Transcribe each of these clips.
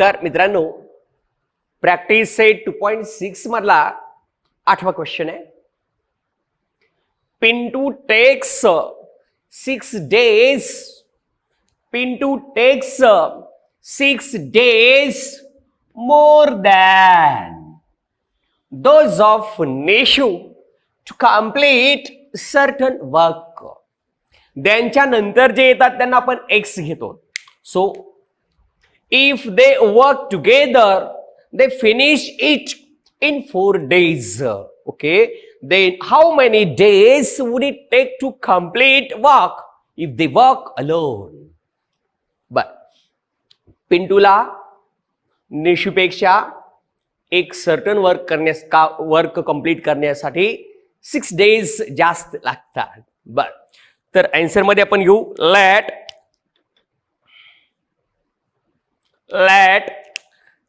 तर मित्रांनो practice set 2.6 मधला 8वा क्वेश्चन आहे. Pintu takes 6 days. Pintu takes 6 days more than those of Neshu to complete certain work. त्यांच्या नंतर जे येतात त्यांना आपण x घेतो. So if they work together, they finish it in 4 days. Okay, then how many days would it take to complete work if they work alone? But पिंटूला निशूपेक्षा एक certain work complete करण्यासाठी 6 days जास्त लागतात. बर, तर answer मध्ये आपण घेऊ late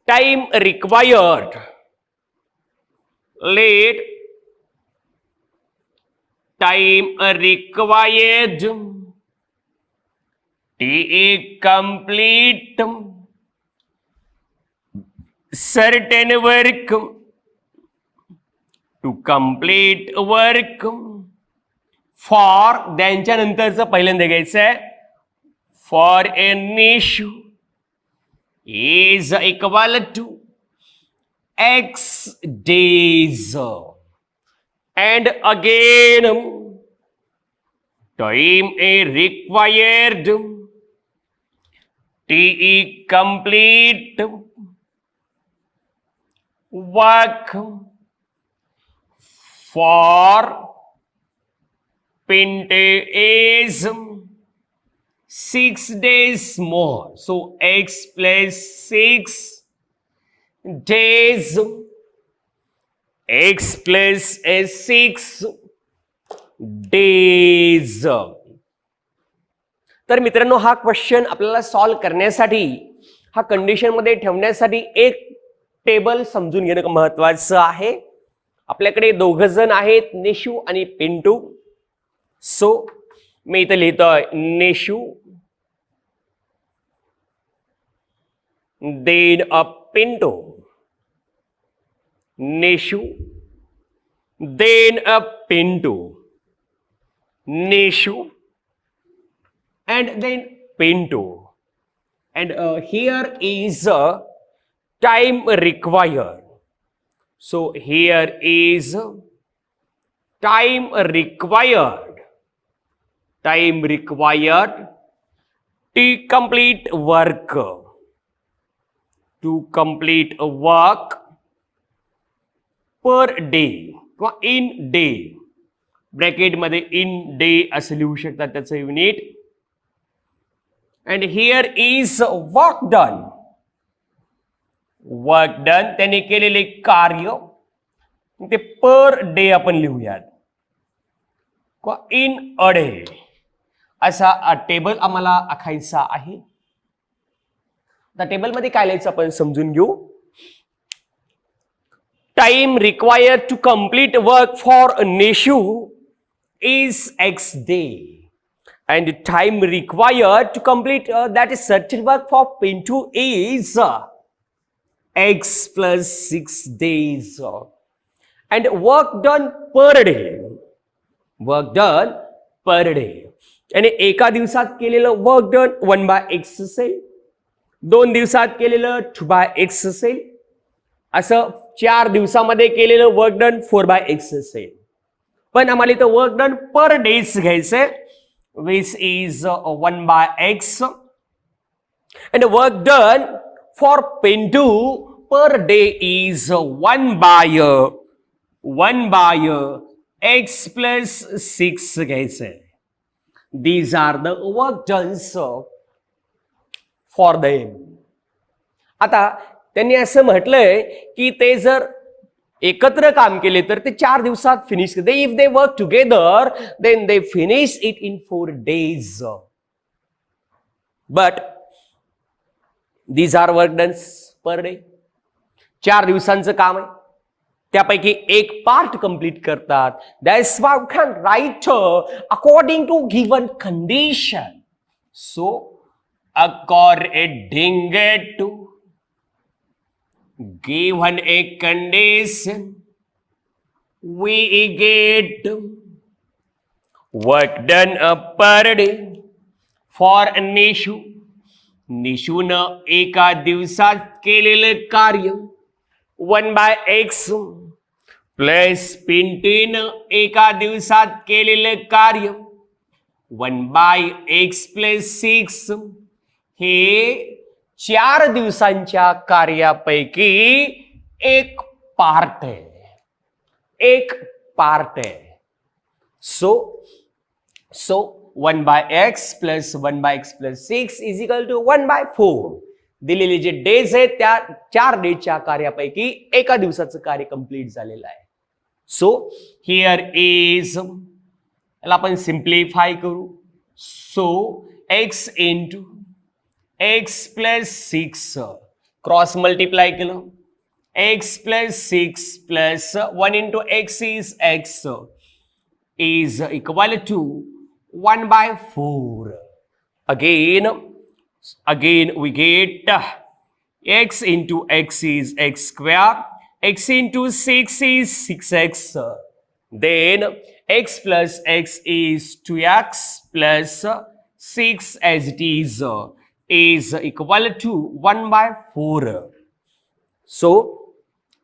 time required, let time required to complete certain work, to complete work for त्यांच्या नंतरचं पहिल्यांदा घ्यायचं आहे for an issue is equal to x days, and again time required to complete work for Pintu is 6 days more. So x plus 6 days, x plus 6 days. तर मित्रांनो हा question आपल्याला solve करण्यासाठी, हा कंडिशन मध्ये ठेवण्यासाठी एक टेबल समजून घेणं महत्वाचं आहे. आपल्याकडे दोघ जण आहेत, निशू आणि पिंटू. सो मी इथं लिहितोय Nishu, then a Pintu, Neshu, then a Pintu, Neshu, and then Pintu. And here is time required. So here is time required to complete work. To complete a work per day किंवा in day, bracket मध्ये in day असं लिहू शकतात त्याचं unit. and here is work done. Work done त्याने केलेले कार्य ते पर डे आपण लिहूयात किंवा इन अ डे असा टेबल आम्हाला आखायचा आहे. त्या टेबल मध्ये काय लिहायचं आपण समजून घेऊ. Time required to complete work for Neshu is x day, and time required to complete that is certain work for Pintu is x plus 6 days, and work done per day, work done per day. आणि एका दिवसात केलेलं work done 1/x असेल, 2 दिवसात केलेलं 2/x असेल, असं 4 दिवसामध्ये केलेलं वर्क डन 4/x असेल. पण आम्हाला इथं वर्क डन पर डेज घ्यायचंय, which is 1/x, and work done for Pintu per day is 1/x plus 6 घ्यायचंय. These are the work done for them. आता त्यांनी असं म्हटलंय की ते जर एकत्र काम केले तर ते 4 दिवसात फिनिश करते. If they work together then they finish it in 4 days. But these are work done per day. 4 दिवसांचं काम आहे, त्यापैकी एक पार्ट कंप्लीट करतात. That's why we can write according to given condition. So according to given a condition, we get work done per day for Nishu. निशूनं एका दिवसात केलेलं कार्य 1/x प्लस पिंटूनं एका दिवसात केलेलं कार्य 1/x + 6 हे 4 दिवसांच्या कार्यापैकी एक पार्ट आहे. एक पार्ट आहे. So 1/x + 1/x + 6 = 1/4. दिलेले जे डेज आहेत त्या 4 डेजच्या कार्यापैकी एका दिवसाचं कार्य कंप्लीट झालेलं आहे. सो हिअर इज, याला आपण सिम्प्लिफाय करू. So x × x + 6 cross multiply केलं. x + 6 + 1 × x is x is equal to 1/4. Again we get x × x is x square, x × 6 is 6x, then x plus x is 2x plus 6 as it is equal to 1/4. So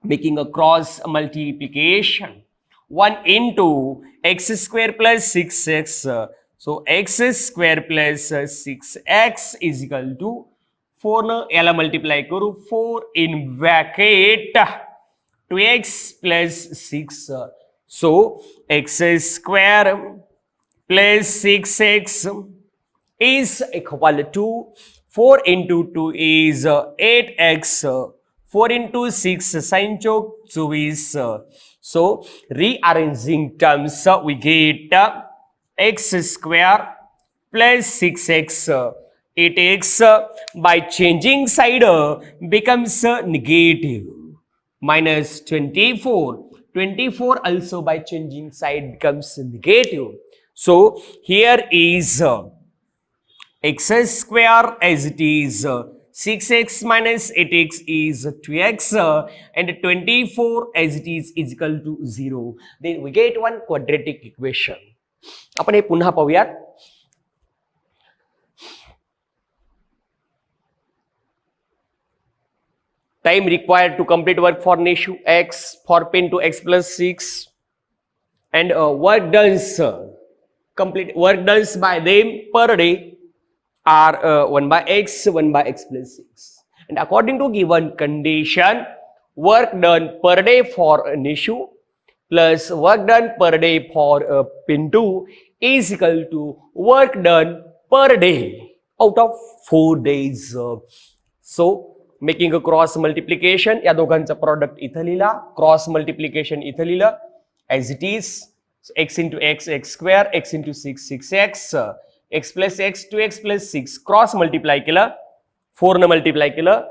making a cross multiplication, 1 × x square plus 6x, so x square plus 6x is equal to 4 न याला multiply करू. 4 in bracket 2x plus 6. So x square plus 6x is equal to 4 × 2 is 8x, 4 × 6 sin Chowk 24. So rearranging terms we get x square plus 6x. 8x by changing side becomes negative, minus 24. 24 also by changing side becomes negative. So here is x square as it is 6x minus 8x is 2x and 24 as it is equal to 0. Then we get one quadratic equation. आपण हे पुन्हा पाहूयात. Time required to complete work for Nishu x, for Pintu x plus 6, and work done by them per day are 1/x, 1/x plus 6. And according to given condition, work done per day for Nishu plus work done per day for Pintu is equal to work done per day out of 4 days. So making a cross multiplication, या दोघांचा product इथं लिहिला, cross multiplication इथं लिहिलं as it is. x × x x square, x × 6 6x, x plus x 2x plus 6 cross multiply केलं, 4 न multiply केलं,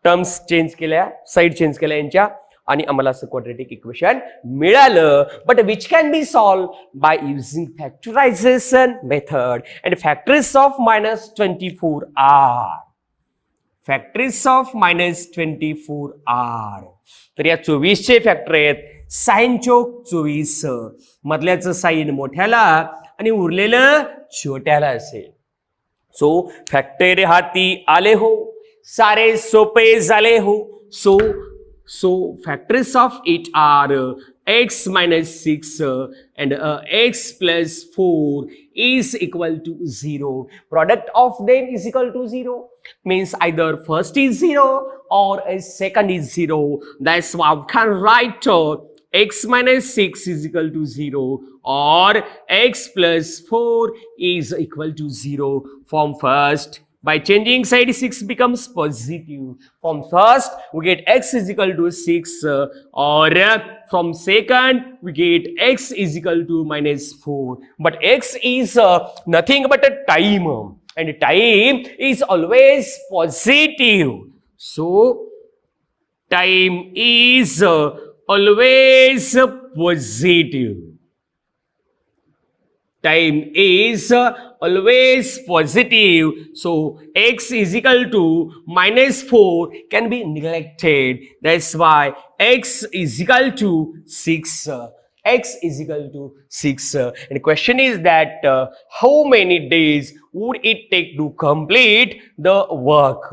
terms change केल्या, साईड चेंज केल्या यांच्या, आणि आम्हाला असं क्वाड्रेटिक इक्वेशन मिळालं. But which can be solved by using factorization method. And factories of -24 are, factories of -24 are. तर या 24चे फॅक्टर आहेत. साइन चौक 24, मधल्याचं साइन मोठ्याला आणि उरलेलं छोट्याला असेल. सो फॅक्टर हाती आले हो, सारे सोपे झाले हो. So factories of it are x minus 6 and x plus 4 is equal to 0. Product of them is equal to 0. Means either first is 0 or a second is 0. That's why we can write x minus 6 is equal to 0 or x plus 4 is equal to 0. From first, by changing side 6 becomes positive. From first we get x is equal to 6 or from second we get x is equal to -4. But x is nothing but a time, and time is always positive. So time is always positive. time is always positive. So x is equal to -4 can be neglected. That's why x is equal to 6. X is equal to 6. And the question is that how many days would it take to complete the work?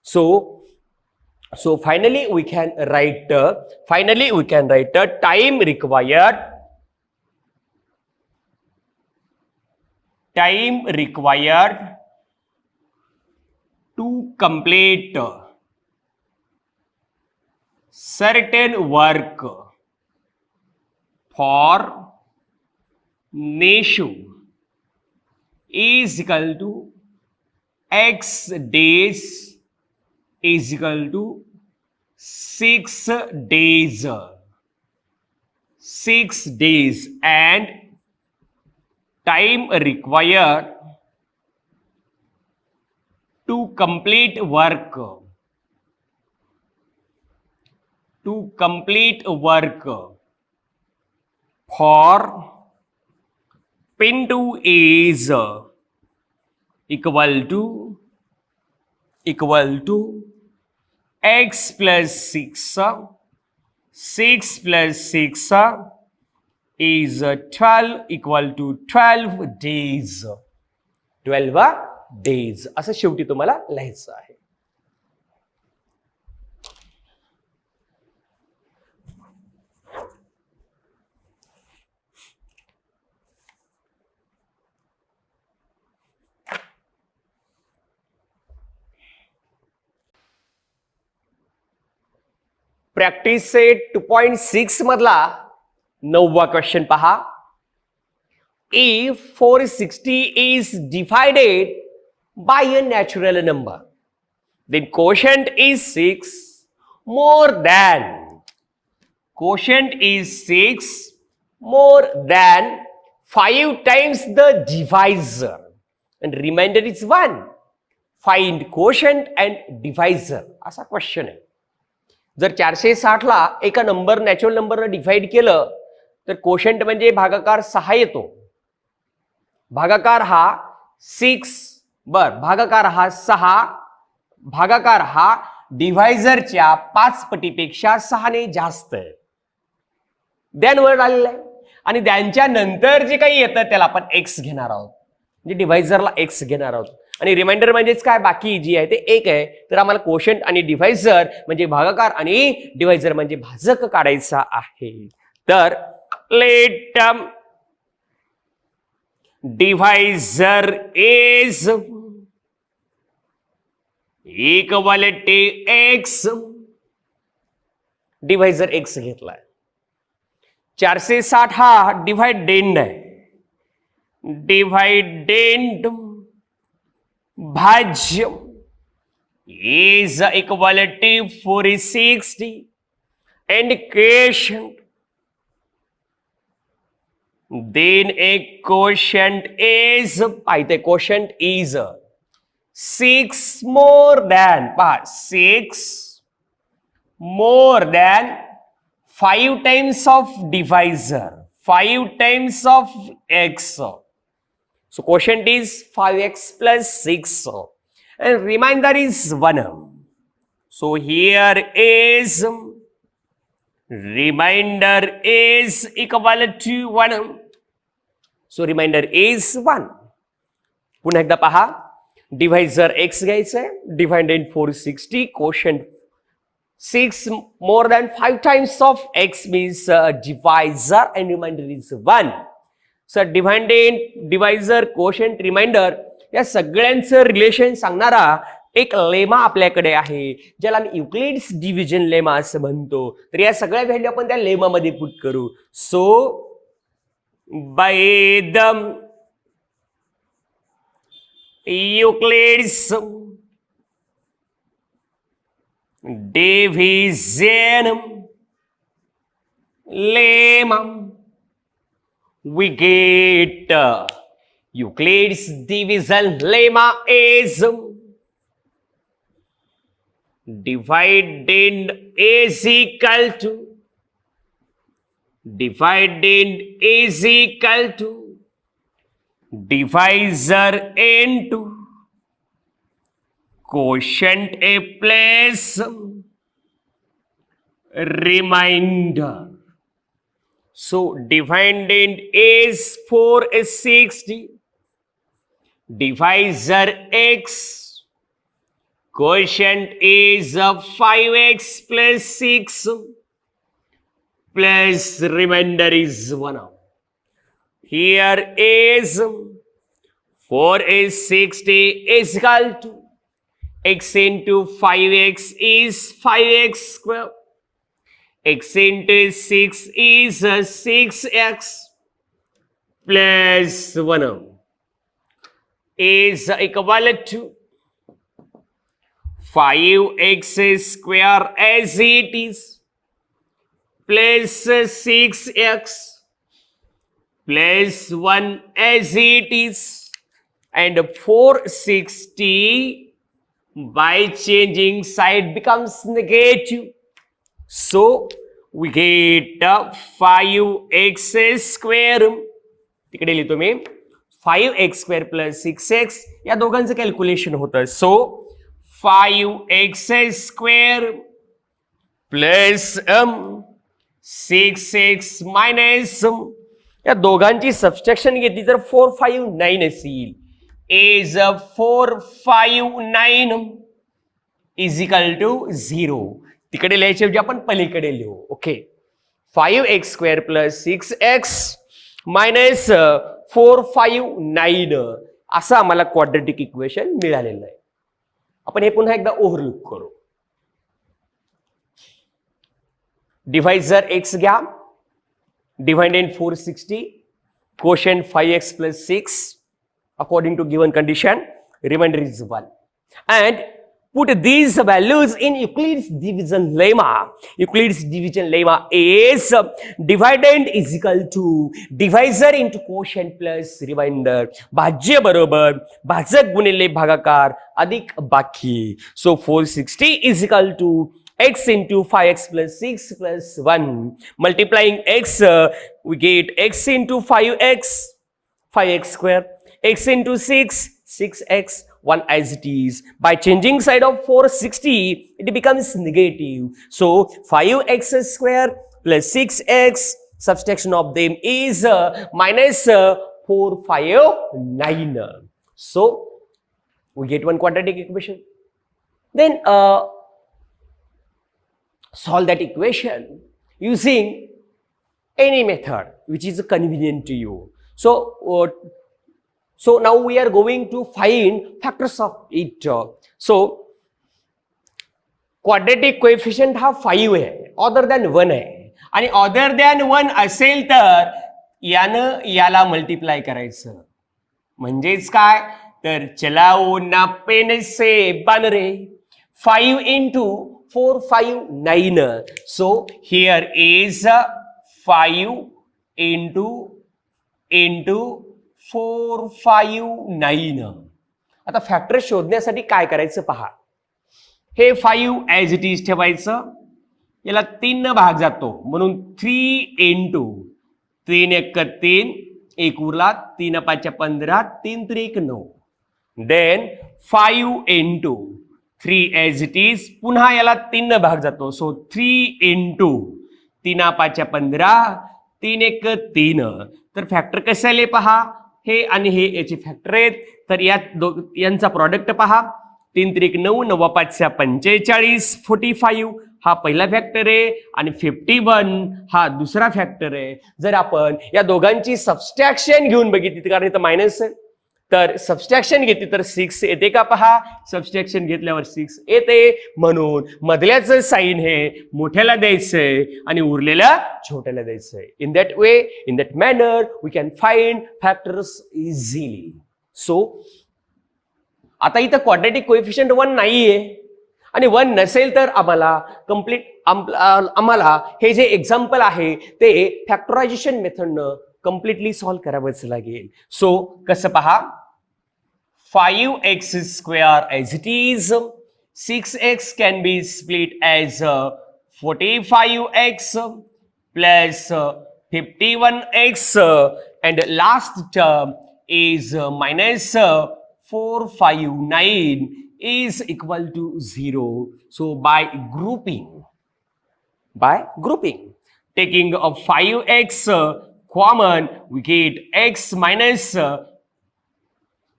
So finally we can write time required to complete certain work for Neshu is equal to x days is equal to 6 days. 6 days, and time required to complete work for Pintu is equal to x plus 6. 6 plus 6 is 12 equal to 12 days. 12 days असं शेवटी तुम्हाला लिहायचं आहे. Practice set 2.6 मधला 9वा question पहा. If 460 is divided by a natural number, then quotient is 6 more than 5 times the divisor and remainder is 1. Find quotient and divisor असा question आहे. जर 460 ला एका नंबर नॅचरल नंबरने डिवाइड केलं तर कोशंट म्हणजे भागाकार 6 येतो. भागाकार हा 6 भागाकार हा 6 भागाकार हा डिव्हायझरच्या 5 पटीपेक्षा 6 ने जास्त आहे. देन वर आलेलं आहे आणि त्यांच्या नंतर जे काही येतं त्याला आपण x घेणार आहोत, म्हणजे डिव्हायझरला x घेणार आहोत आणि रिमाइंडर म्हणजेच काय बाकी जी आहे ते 1 आहे. तर आम्हाला कोशंट आणि डिव्हायझर म्हणजे भागाकार आणि डिव्हायझर म्हणजे भाजक काढायचा आहे. तर let divisor is equal to x. Divisor x घेतलाय. 460 हा डिव्हायडेंड आहे. डिव्हायडेंड भाज्य is equal to 460 and quotient, then a quotient is quotient is 6 more than 5 times of divisor, 5 times of x. So quotient is 5x plus 6 and remainder is 1. So here is remainder is equal to 1. So remainder is 1. पुन्हा एकदा पहा. Divisor x घ्यायचंय, divided 460, quotient 6 more than 5 times of x means divisor and remainder is 1. Sir divided divisor quotient remainder या सगळ्यांचं relation सांगणारा एक lemma आपल्याकडे आहे ज्याला मी युक्लिड्स डिव्हिजन लेमा असं म्हणतो. तर या सगळ्या व्हॅल्यू आपण त्या लेमा मध्ये पुट करू. So by the Euclid's division lemma we get Euclid's division lemma is dividend is equal to divisor into quotient A plus remainder. So dividend is 460, divisor x, quotient is 5x plus 6 plus remainder is 1. Here is 4 is 60 is equal to x into 5x is 5x square. X into 6 is 6x plus 1 is equal to 5x square as it is plus 6x plus 1 as it is, and 460 by changing side becomes negative. So we get 5x square, तिकडे लिहितो मी 5x square plus 6x, या दोघांचं calculation होतं. So 5x square plus 6x minus या दोघांची subtraction घेतली तर 459 असेल. Is 459 is equal to 0. तिकडे लिहायचे म्हणजे आपण पलीकडे लिहू. Okay, 5x square plus 6x minus 459 असं आम्हाला क्वाड्रेटिक इक्वेशन मिळालेलं आहे. आपण हे पुन्हा एकदा ओव्हरलुक करू. डिव्हायझर x घ्या, डिव्हाइडेंड 460, quotient 5x plus 6 according to given condition, remainder is 1, and put these values in Euclid's division lemma. Euclid's division lemma is dividend is equal to divisor into quotient plus remainder. भाज्य बरोबर भाजक गुणिले भागाकार अधिक बाकी. So 460 is equal to x into 5x plus 6 plus 1. Multiplying x, we get x into 5x, 5x square, x into 6, 6x, 1 as it is. By changing side of 460, it becomes negative. So 5x square plus 6x, subtraction of them is minus 459. So we get one quadratic equation. Then solve that equation using any method which is convenient to you. So now we are going to find factors of it. So quadratic coefficient हा 5 आहे, other than 1 आहे, आणि other than 1 असेल तर यानं याला multiply करायचं. म्हणजेच काय तर चलाओ ना pen say bun ray 5 into 459. So here is 5 into 459. आता फॅक्टर शोधण्यासाठी काय करायचं पहा. हे 5 ॲज इट इज ठेवायचं, याला 3 न भाग जातो म्हणून 3 into 3 एक 3, 1 उरला, 3 5 15, 3 3 1 9. Then 5 into 3 as it is, पुन्हा याला 3 न भाग जातो. So 3 into 3 5 15, 3 1 3. तर फॅक्टर कसे आले पहा, हे आणि हे याचे फॅक्टर आहेत. तर यांचा प्रॉडक्ट पहा, 3 3 9, 9 5 45, 45 हा पहिला फॅक्टर आहे आणि 51 हा दुसरा फॅक्टर आहे. जर आपण या दोघांची सबस्ट्रॅक्शन घेऊन बघितली, कारण इथं मायनस आहे, तर सबस्ट्रॅक्शन घेतली तर 6 येते का पहा. सबस्ट्रॅक्शन घेतल्यावर 6 येते, म्हणून मधल्याचं साइन हे मोठ्याला द्यायचंय आणि उरलेलं छोट्याला द्यायचंय. In that way, in that manner we can find factors easily. So आता इथं क्वाड्रेटिक कोएफिशियंट 1 नाहीये आणि 1 नसेल तर आम्हाला हे जे एक्झाम्पल आहे ते फॅक्टरायझेशन मेथडनं कम्प्लिटली सॉल्व करावंच लागेल. सो कसं पहा, 5x square as it is, 6x can be split as 45x plus 51x, and last term is minus 459 is equal to 0. So by grouping, taking a 5x common, we get x minus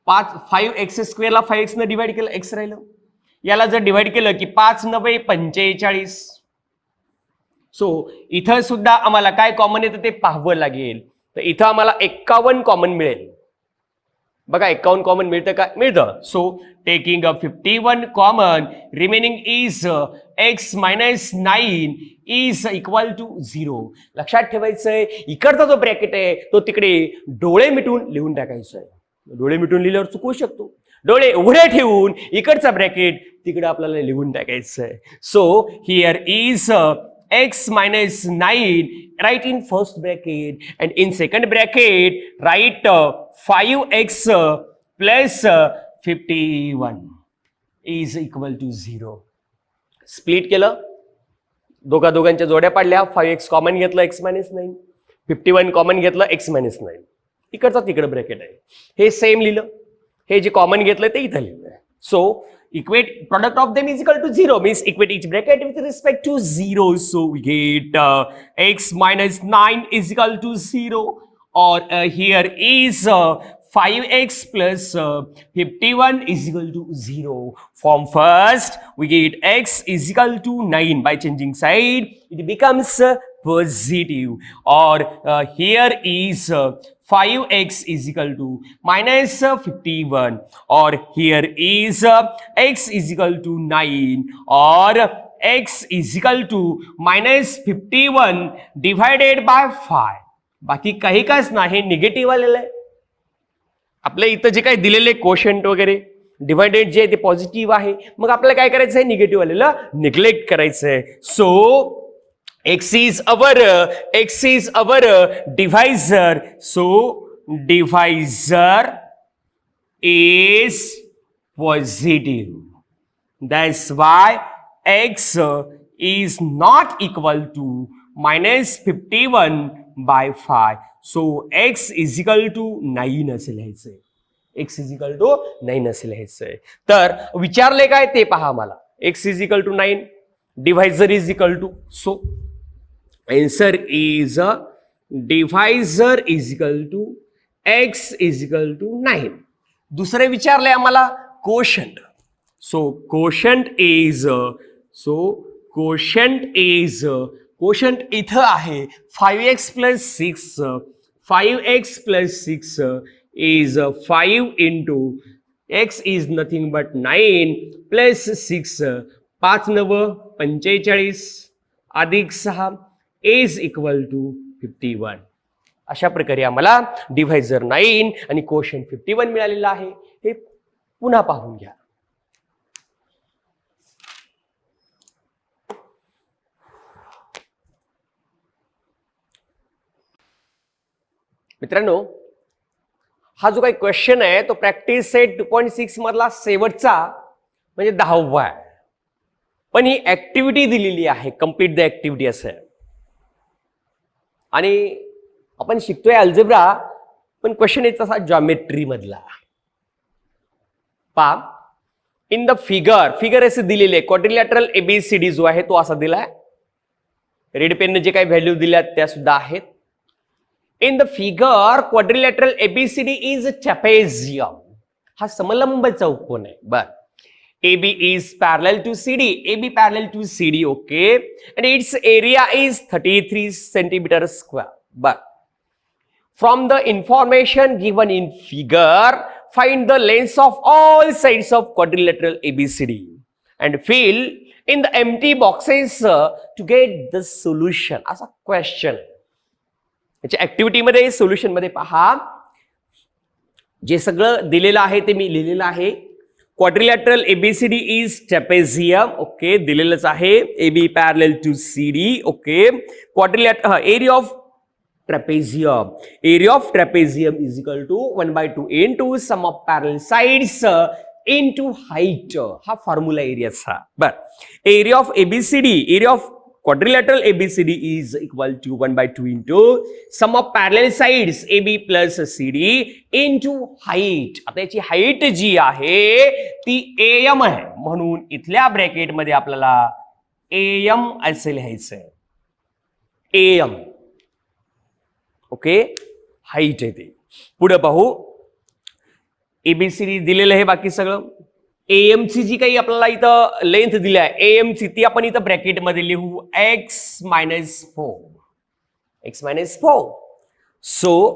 5x square ला 5x ने divide केलं x राहिलं. याला जर divide केलं की 5 9 45. So इथं सुद्धा आम्हाला काय कॉमन येतं ते पाहावं लागेल. तर इथं आम्हाला 51 कॉमन मिळेल. बघा 51 कॉमन मिळतं का? मिळतं. So taking a 51 common, remaining is x minus 9 is equal to 0. लक्षात ठेवायचंय इकडचा जो ब्रॅकेट आहे तो तिकडे डोळे मिटून लिहून टाकायचा आहे. डोळे मिटून लिहिल्यावर चुकवू शकतो. डोळे उघडे ठेवून इकडचा ब्रॅकेट तिकडे आपल्याला लिहून टाकायचं आहे. So here is x minus 9 write in first bracket, and in second bracket write 5x plus 51 is equal to 0. Split केलं, दोघांच्या जोड्या पाडल्या. 5x कॉमन घेतलं, x minus 9. 51 कॉमन घेतलं, x minus 9. इकडचा तिकडे ब्रॅकेट आहे. हे सेम लिहिलं, हे जे कॉमन घेतलं ते इथं लिहिलं. So equate product of them is equal to 0, means equate each bracket with respect to 0. So we get x minus 9 is equal to 0, or here is 5x plus 51 is equal to 0. From first we get x is equal to 9. By changing side it becomes positive, or here is 5x is equal to minus 51, or here is x is equal to 9, or x is equal to minus 51 divided by 5. बाकी काही काच नाही, negative आलेलं आहे. आपल्या इथं जे काही दिलेले कोशंट वगैरे डिवायडेड जे आहे ते पॉझिटिव्ह आहे. मग आपल्याला काय करायचं आहे? निगेटिव्ह आलेलं निग्लेक्ट करायचं आहे. So x is our divisor. So divisor is positive. That's why x is not equal to minus 51 by 5. So x is equal to 9 असे लिहायचंय. x is equal to 9 असे लिहायचंय. तर विचारले काय ते पहा मला. x is equal to 9, divisor is equal to, so answer is divisor is equal to x is equal to 9. दुसरे विचारले आम्हाला quotient. So quotient इथं आहे 5x plus 6. 5x plus 6 is 5 into x is nothing but 9 plus 6. 5 9 45 अधिक 6 is equal to 51. अशा प्रकारे आम्हाला divisor 9 आणि कोशंट 51 मिळालेला आहे. हे पुन्हा पाहून घ्या. मित्रांनो, हा जो काही क्वेश्चन आहे तो प्रॅक्टिस सेट 2.6 मधला शेवटचा म्हणजे 10वा आहे. पण ही ऍक्टिव्हिटी दिलेली आहे, कंप्लीट द ऍक्टिव्हिटी असं आहे. आणि आपण शिकतोय अल्जेब्रा, पण क्वेश्चन येत असा जॉमेट्री मधला. पहा, इन द फिगर असे दिलेले क्वाड्रिलॅटरल एबीसीडी जो आहे तो असा दिलाय. रेड पेनने जे काही व्हॅल्यू दिल्या त्या सुद्धा आहेत. In the figure quadrilateral ABCD is trapezium. हा समलंब चौकोन आहे. बर, AB is parallel to CD. AB parallel to CD, okay, and its area is 33 centimeter square. But from the information given in figure, find the lengths of all sides of quadrilateral ABCD and fill in the empty boxes to get the solution. असा question. याच्या activity मध्ये, solution मध्ये पहा, जे सगळं दिलेलं आहे ते मी लिहिलेलं आहे. Quadrilateral ABCD is trapezium. Okay, दिलेलंच आहे. AB parallel to CD. Okay, quadrilateral area of trapezium is equal to 1/2 into sum of parallel sides into height. हा फॉर्म्युला एरियाचा. बर, area of ABCD, area of quadrilateral ABCD is equal to 1/2 into sum of parallel sides AB plus CD into height. आता याची height जी आहे ती AM आहे, म्हणून इथल्या ब्रॅकेटमध्ये आपल्याला AM असे लिहायचं आहे. AM. ओके, हाईट आहे ते. पुढे पाहू. ABCD दिलेलं आहे बाकी सगळं. AM ची जी काही आपल्याला इथं लेंथ दिली आहे AM ची, ती आपण इथं ब्रॅकेट मध्ये लिहू x - 4. सो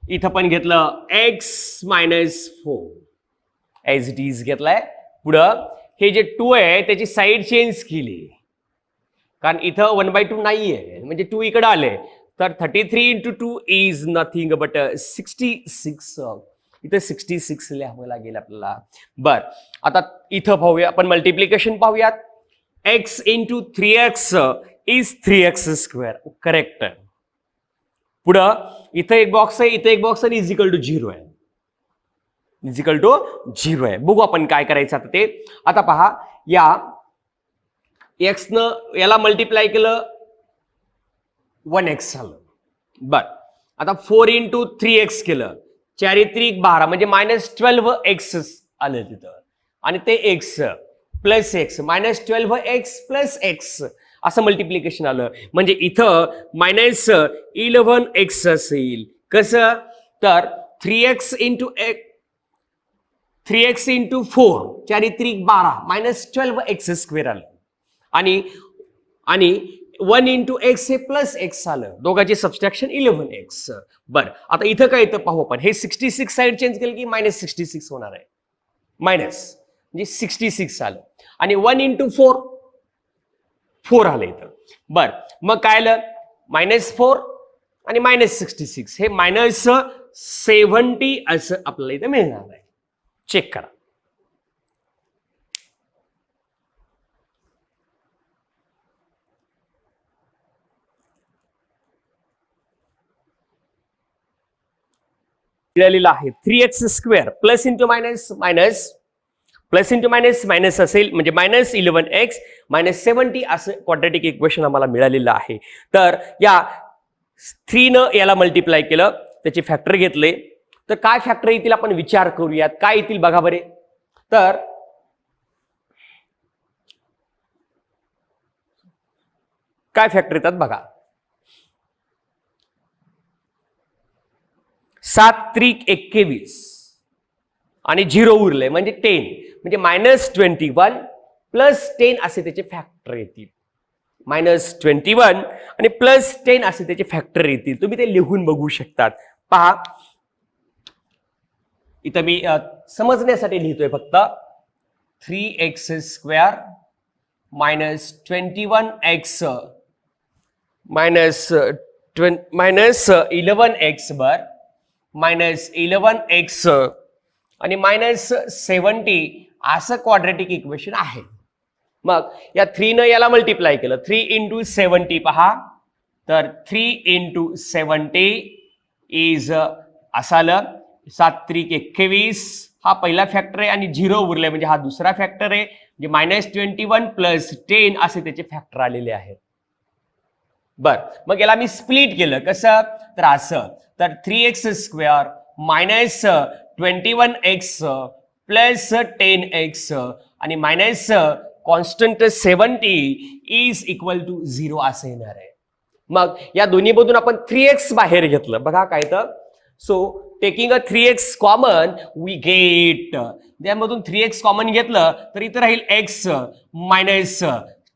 इथं पण घेतलं x - 4 एज इट इज घेतलाय. पुढं हे जे 2 आहे त्याची साईड चेंज केली, कारण इथं 1/2 नाहीये, म्हणजे 2 इकडे आले, तर 33 into 2 इज नथिंग बट 66. इथं 66 लिहावं लागेल आपल्याला. बर, आता इथं पाहूया आपण, मल्टिप्लिकेशन पाहूयात. x into 3x is 3x square. Correct. पुढं इथं एक बॉक्स आहे, इथं एक बॉक्स आहे, इज इक्वल टू 0 आहे. इज इक्वल टू 0 आहे. बघू आपण काय करायचं आता ते. आता पहा, या x न याला मल्टिप्लाय केलं 1x झालं. बर, आता 4 into 3x केलं, 4 × 3 = 12, म्हणजे -12x आलं तिथं, आणि ते x plus x -12x plus x असं मल्टिप्लिकेशन आलं, म्हणजे इथं -11x असेल. कसं, तर 3x into 4, 4 × 3 = 12, -12x स्क्वेअर आलं, आणि 1 into x हे प्लस x आलं, दोघांचे सबस्ट्रॅक्शन 11x. बरं, आता इथं काय येतं पाहू आपण. हे 66 साईड चेंज केलं की -66 होणार आहे, मायनस म्हणजे 66 आलं, आणि 1 into 4 आलं इथं. बरं, मग काय आलं, -4 आणि -66, हे -70 असं आपल्याला इथं मिळणार आहे. चेक करा. दिलेला आहे 3x square plus into minus minus, plus into minus minus असेल, म्हणजे -11x -70 असं क्वाड्रॅटिक इक्वेशन आम्हाला मिळालेलं आहे. तर या 3 न याला मल्टिप्लाय केलं, त्याचे फॅक्टर घेतले, तर काय फॅक्टर येतील आपण विचार करूयात. काय येतील बघा बरे. तर काय फॅक्टर येतात बघा. 7 त्रिक 21 आणि 0 उरले म्हणजे 10, म्हणजे -21 प्लस 10 असे त्याचे फॅक्टर येतील. -21 आणि प्लस 10 असे त्याचे फॅक्टर येतील. तुम्ही ते लिहून बघू शकतात. पहा, इथं मी समजण्यासाठी लिहितोय फक्त. 3x स्क्वेअर -21x -11x बर -11x आणि -70 असं क्वाड्रॅटिक इक्वेशन आहे. मग या 3 न याला मल्टिप्लाय केलं, 3 × 70 पहा, तर 3 × 70 इज असं आलं 7 त्रिक 21, हा पहिला फॅक्टर आहे, आणि 0 उरले म्हणजे हा दुसरा फॅक्टर आहे, म्हणजे -21 प्लस 10 असे त्याचे फॅक्टर आलेले आहेत. बर, मग याला मी स्प्लिट केलं, कसं, तर असं, तर 3x square -21x plus 10x आणि minus constant 70 is equal to 0 असं येणार आहे. मग या दोन्ही मधून आपण 3x बाहेर घेतलं बघा काय तर. So taking a 3x common we get, त्यामधून 3x कॉमन घेतलं तर इथं राहील x मायनस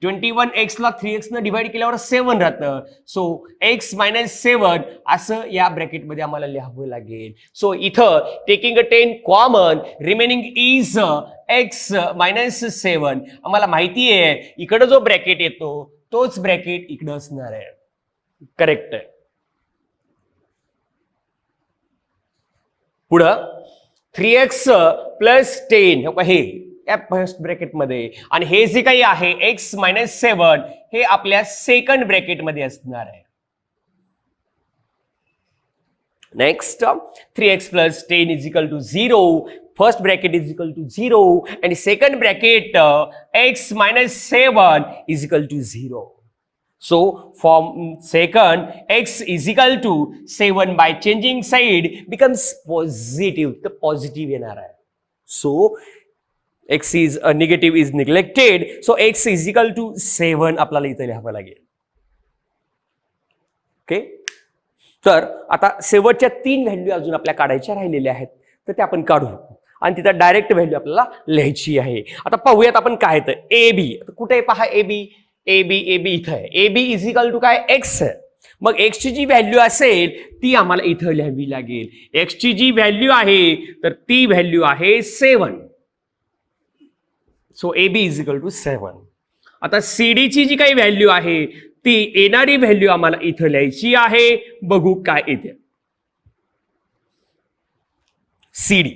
21x ला 3x न डिवाइड केल्यावर 7 राहतं. सो x - 7 असं या ब्रॅकेटमध्ये आम्हाला लिहावं लागेल. सो इथं taking a 10 common remaining is x - 7. आम्हाला माहिती आहे इकडं जो ब्रॅकेट येतो तोच ब्रॅकेट इकडं असणार आहे. करेक्ट आहे. पुढं 3x प्लस 10 हे या फर्स्ट ब्रॅकेट मध्ये, आणि हे जे काही आहे x - 7 हे आपल्या सेकंड ब्रॅकेट मध्ये असणार आहे. Next 3x + 10 = 0 first bracket is equal to 0 and second bracket x minus 7 is equal to 0. So from second x is equal to 7 by changing side becomes positive. The positive येणार आहे. So x is negative is neglected. So x is equal to 7 आपल्याला इथे लिहावं लागेल. Okay. तर आता शेवटच्या 3 value अजून आपल्या काढायच्या राहिलेल्या आहेत, तर ते आपण काढू आणि तिथं डायरेक्ट व्हॅल्यू आपल्याला लिहायची आहे. आता पाहूयात आपण काय आहे. ए बी कुठे आहे पहा. ए बी इथं आहे. A B is equal to काय एक्स. मग एक्स ची जी व्हॅल्यू असेल ती आम्हाला इथं लिहावी लागेल. एक्स ची जी व्हॅल्यू आहे तर ती व्हॅल्यू आहे 7. So A B is equal to 7. आता सी डी ची जी काही व्हॅल्यू आहे ती येणारी व्हॅल्यू आम्हाला इथं लिहायची आहे. बघू काय येते. सीडी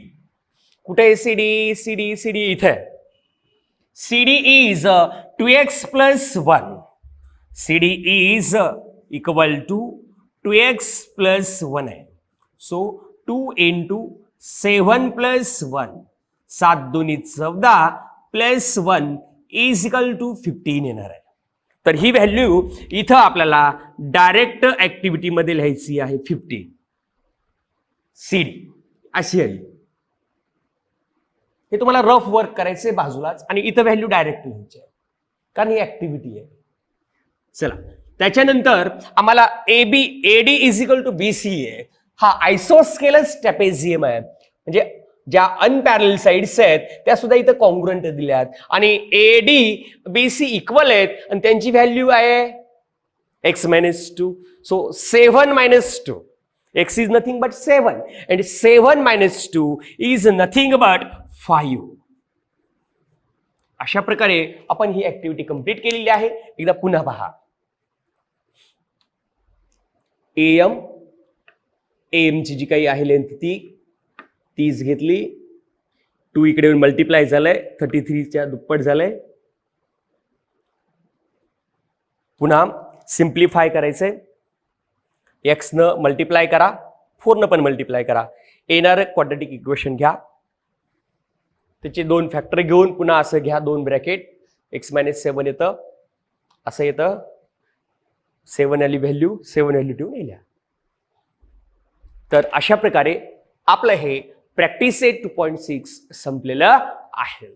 कुठे आहे. सीडी इथे आहे. CD is 2x plus 1. CD is equal to 2x plus 1 आहे. So 2 into 7 plus 1 7 2 14 plus 1 is equal to 15 येणार आहे. तर ही व्हॅल्यू इथं आपल्याला डायरेक्ट ऍक्टिव्हिटी मध्ये लिहायची आहे 15. सीडी अशी आली. हे तुम्हाला रफ वर्क करायचे बाजूलाच आणि इथं व्हॅल्यू डायरेक्ट लिहायची आहे कारण ही ऍक्टिव्हिटी आहे. चला त्याच्यानंतर आम्हाला A D is equal to B C A हा आयसोस्केलस ट्रॅपेझियम आहे. म्हणजे ज्या अनपॅरल साइड्स आहेत त्या सुद्धा इथं कॉन्ग्रुएंट दिल्यात आणि एडी बीसी इक्वल आहेत आणि त्यांची व्हॅल्यू आहे x minus 2. So 7 minus 2. X is nothing but 7 and 7 minus 2 is nothing but 5. अशा प्रकारे आपण ही ऍक्टिव्हिटी कंप्लीट केलेली आहे. एकदा पुन्हा पहा. एम ची जी काही आहे लेंथ ती 30 घेतली. 2 इकडे मल्टिप्लाय झालंय 33च्या दुप्पट झालंय. पुन्हा सिम्प्लिफाय करायचंय. x न मल्टिप्लाय करा 4 न पण मल्टिप्लाय करा. येणार क्वाड्रॅटिक इक्वेशन घ्या त्याचे 2 फॅक्टर घेऊन पुन्हा असं घ्या 2 ब्रॅकेट. x मायनस 7 येतं असं येतं. 7 आली व्हॅल्यू 7 व्हॅल्यू ठेवून लिहिल्या. तर अशा प्रकारे आपलं हे प्रॅक्टिस 2.6 संपलेलं आहे.